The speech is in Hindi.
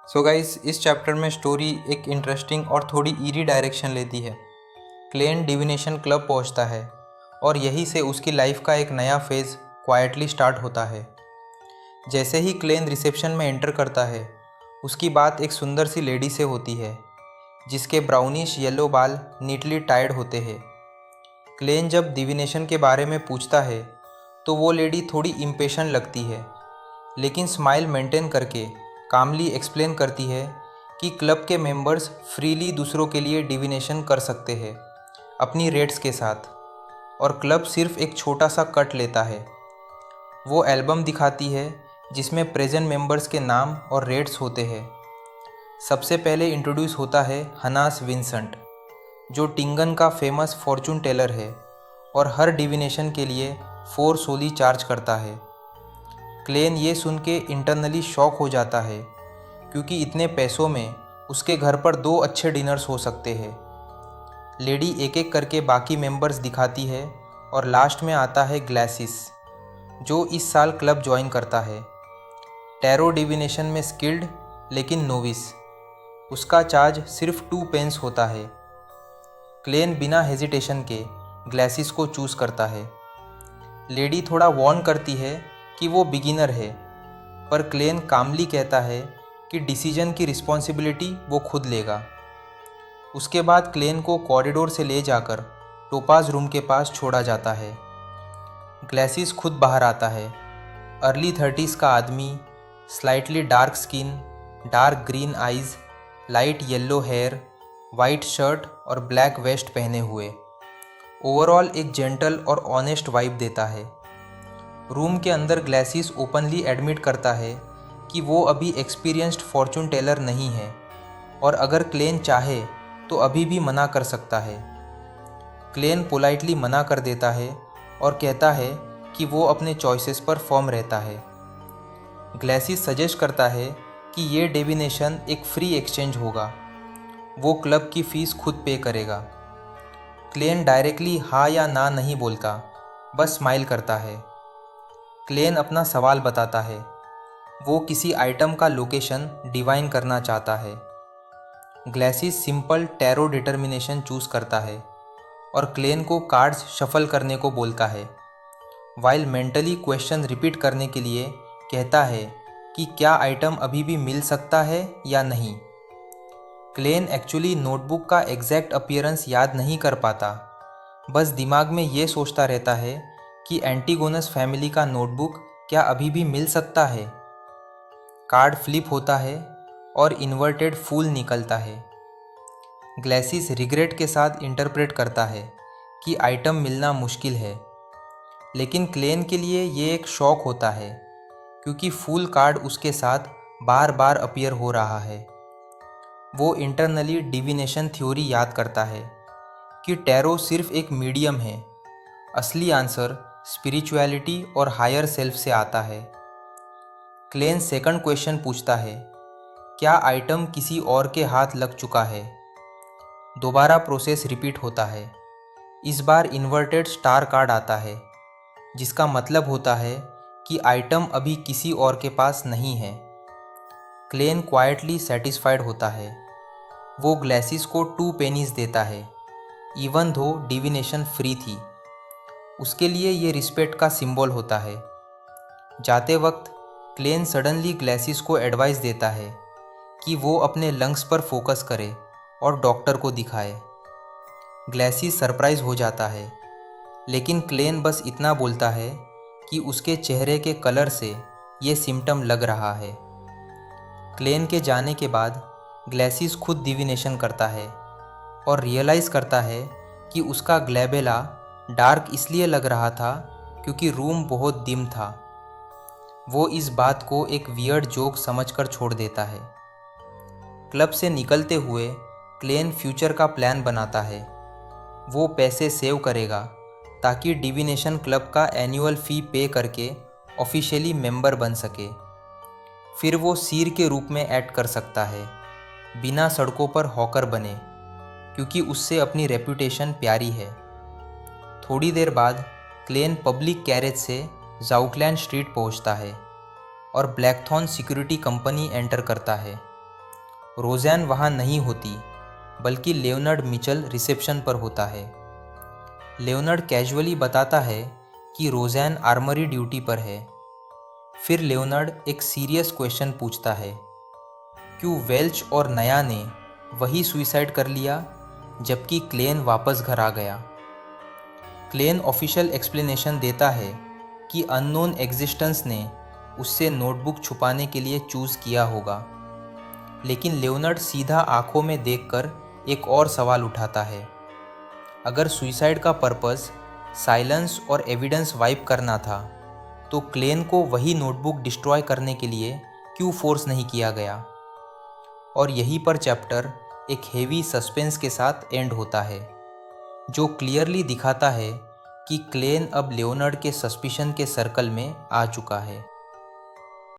सो गाइस, इस चैप्टर में स्टोरी एक इंटरेस्टिंग और थोड़ी ईरी डायरेक्शन लेती है। क्लेन डिविनेशन क्लब पहुंचता है और यहीं से उसकी लाइफ का एक नया फेज़ क्वाइटली स्टार्ट होता है। जैसे ही क्लेन रिसेप्शन में एंटर करता है, उसकी बात एक सुंदर सी लेडी से होती है जिसके ब्राउनिश येलो बाल नीटली टाइड होते हैं। क्लेन जब डिविनेशन के बारे में पूछता है तो वो लेडी थोड़ी इम्पेशेंट लगती है, लेकिन स्माइल मेंटेन करके कामली एक्सप्लेन करती है कि क्लब के मेंबर्स फ्रीली दूसरों के लिए डिविनेशन कर सकते हैं अपनी रेट्स के साथ, और क्लब सिर्फ एक छोटा सा कट लेता है। वो एल्बम दिखाती है जिसमें प्रेजेंट मेंबर्स के नाम और रेट्स होते हैं। सबसे पहले इंट्रोड्यूस होता है हनास विंसेंट, जो टिंगन का फेमस फॉर्चून टेलर है और हर डिविनेशन के लिए 4 सोली चार्ज करता है। क्लेन ये सुन के इंटरनली शॉक हो जाता है क्योंकि इतने पैसों में उसके घर पर 2 अच्छे डिनर्स हो सकते हैं। लेडी एक एक करके बाकी मेंबर्स दिखाती है और लास्ट में आता है ग्लासिस, जो इस साल क्लब ज्वाइन करता है। टैरो डिविनेशन में स्किल्ड लेकिन नोविस। उसका चार्ज सिर्फ 2 पेंस होता है। क्लेन बिना हेजिटेशन के ग्लासिस को चूज़ करता है। लेडी थोड़ा वार्न करती है कि वो बिगिनर है, पर क्लेन कामली कहता है कि डिसीजन की रिस्पॉन्सिबिलिटी वो खुद लेगा। उसके बाद क्लेन को कॉरिडोर से ले जाकर टोपाज रूम के पास छोड़ा जाता है। ग्लासिस खुद बाहर आता है। अर्ली 30s का आदमी, slightly dark skin, dark green eyes, light yellow hair, white shirt और ब्लैक वेस्ट पहने हुए। ओवरऑल एक जेंटल और ऑनेस्ट वाइब देता है। रूम के अंदर ग्लासिस ओपनली एडमिट करता है कि वो अभी एक्सपीरियंस्ड फॉर्चून टेलर नहीं है और अगर क्लेन चाहे तो अभी भी मना कर सकता है। क्लेन पोलाइटली मना कर देता है और कहता है कि वो अपने चॉइसेस पर फर्म रहता है। ग्लासिस सजेस्ट करता है कि ये डिविनेशन एक फ्री एक्सचेंज होगा, वो क्लब की फ़ीस खुद पे करेगा। क्लेन डायरेक्टली हाँ या ना नहीं बोलता, बस स्माइल करता है। क्लेन अपना सवाल बताता है। वो किसी आइटम का लोकेशन डिवाइन करना चाहता है। Glasses simple tarot determination choose करता है और क्लेन को कार्ड्स शफल करने को बोलता है, वाइल मेंटली क्वेश्चन रिपीट करने के लिए कहता है कि क्या आइटम अभी भी मिल सकता है या नहीं। क्लेन एक्चुअली नोटबुक का एग्जैक्ट अपीयरेंस याद नहीं कर पाता, बस दिमाग में ये सोचता रहता है कि एंटीगोनस फैमिली का नोटबुक क्या अभी भी मिल सकता है। कार्ड फ्लिप होता है और इन्वर्टेड फूल निकलता है। ग्लासिस रिग्रेट के साथ इंटरप्रेट करता है कि आइटम मिलना मुश्किल है, लेकिन क्लेन के लिए ये एक शॉक होता है क्योंकि फूल कार्ड उसके साथ बार बार अपीयर हो रहा है। वो इंटरनली डिविनेशन थ्योरी याद करता है कि टैरो सिर्फ एक मीडियम है, असली आंसर स्पिरिचुअलिटी और हायर सेल्फ से आता है। क्लेन सेकंड क्वेश्चन पूछता है, क्या आइटम किसी और के हाथ लग चुका है। दोबारा प्रोसेस रिपीट होता है। इस बार इन्वर्टेड स्टार कार्ड आता है, जिसका मतलब होता है कि आइटम अभी किसी और के पास नहीं है। क्लेन क्वाइटली सेटिस्फाइड होता है। वो ग्लासिस को 2 पेनीज देता है, इवन दो डिविनेशन फ्री थी। उसके लिए ये रिस्पेक्ट का सिंबल होता है। जाते वक्त क्लेन सडनली ग्लासिस को एडवाइस देता है कि वो अपने लंग्स पर फोकस करे और डॉक्टर को दिखाए। ग्लासिस सरप्राइज हो जाता है, लेकिन क्लेन बस इतना बोलता है कि उसके चेहरे के कलर से ये सिम्टम लग रहा है। क्लेन के जाने के बाद ग्लासिस खुद डिविनेशन करता है और रियलाइज़ करता है कि उसका ग्लैबेला डार्क इसलिए लग रहा था क्योंकि रूम बहुत डिम था। वो इस बात को एक वियर्ड जोक समझकर छोड़ देता है। क्लब से निकलते हुए क्लेन फ्यूचर का प्लान बनाता है। वो पैसे सेव करेगा ताकि डिविनेशन क्लब का एनुअल फ़ी पे करके ऑफिशियली मेंबर बन सके। फिर वो सीर के रूप में एक्ट कर सकता है, बिना सड़कों पर हॉकर बने, क्योंकि उससे अपनी रेपुटेशन प्यारी है। थोड़ी देर बाद क्लेन पब्लिक कैरेज से जाउकलैंड स्ट्रीट पहुंचता है और ब्लैकथॉर्न सिक्योरिटी कंपनी एंटर करता है। रोज़ैन वहाँ नहीं होती, बल्कि लियोनार्ड मिचेल रिसेप्शन पर होता है। लियोनार्ड कैजुअली बताता है कि रोज़ैन आर्मरी ड्यूटी पर है। फिर लियोनार्ड एक सीरियस क्वेश्चन पूछता है, क्यों वेल्च और नया ने वही सुसाइड कर लिया जबकि क्लेन वापस घर आ गया। क्लेन ऑफिशियल एक्सप्लेनेशन देता है कि अननोन एग्जिस्टेंस ने उससे नोटबुक छुपाने के लिए चूज़ किया होगा, लेकिन लियोनार्ड सीधा आंखों में देखकर एक और सवाल उठाता है, अगर सुसाइड का पर्पस साइलेंस और एविडेंस वाइप करना था तो क्लेन को वही नोटबुक डिस्ट्रॉय करने के लिए क्यों फोर्स नहीं किया गया। और यहीं पर चैप्टर एक हेवी सस्पेंस के साथ एंड होता है, जो क्लियरली दिखाता है कि क्लेन अब लियोनार्ड के सस्पिशन के सर्कल में आ चुका है।